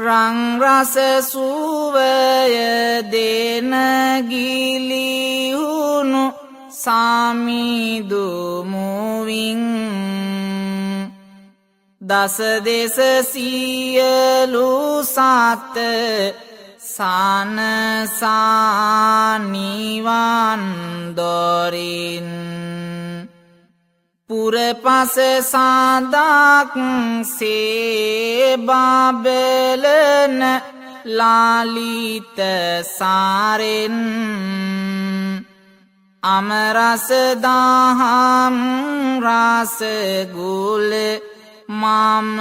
රංරස සුවය දෙන ගිලිහුණු සාමිදුමුවින් දස දෙස සියලු සත සනසානිවන් දොරින් පුරපස සාදක් සේබබලන ලාලිත සාරෙන් අමරස දහම් රසගුල මම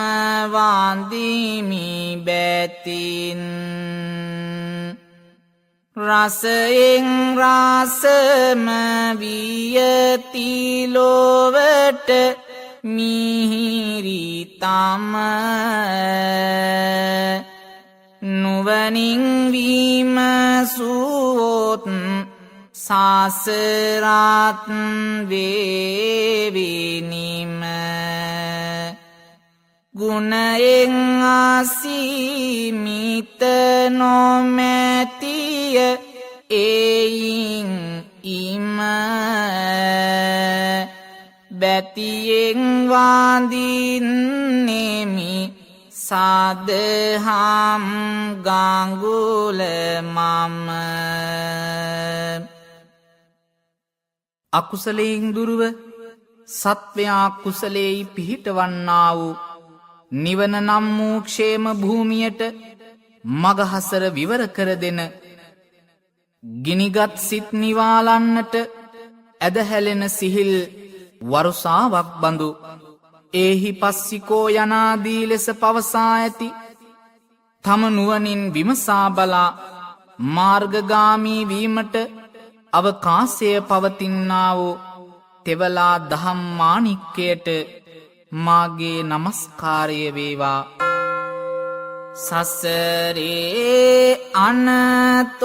වන්දිමි බැතින් රසයෙන් රසම වියතිලොවට මිහිරි තම නුවණින් විමසුවොත් සසරත් වේවිනිම ගුණයෙන් අසීමිත නොමැතිය එයින් ඉම බැතියෙන් වඳින්නෙමි සදහම් ගංගුල මම අකුසලයෙන් දුරුව සත්වයා කුසලෙහි පිහිටවන්නා වූ නිවන නම් වූ ക്ഷേම භූමියට මගහසර විවර කර දෙන ගිනිගත් සිත් නිවාලන්නට ඇදහැලෙන සිහිල් වරුසාවක් බඳු ඒහි පස්සිකෝ යනාදී ලෙස පවසා ඇති තම නුවණින් විමසා බලා මාර්ගගාමී වීමට අවකාශය පවතිනා වූ තෙවලා දහම් මාණික්කයට මාගේ නමස්කාරය වේවා. සසරේ අනතොරිනොයි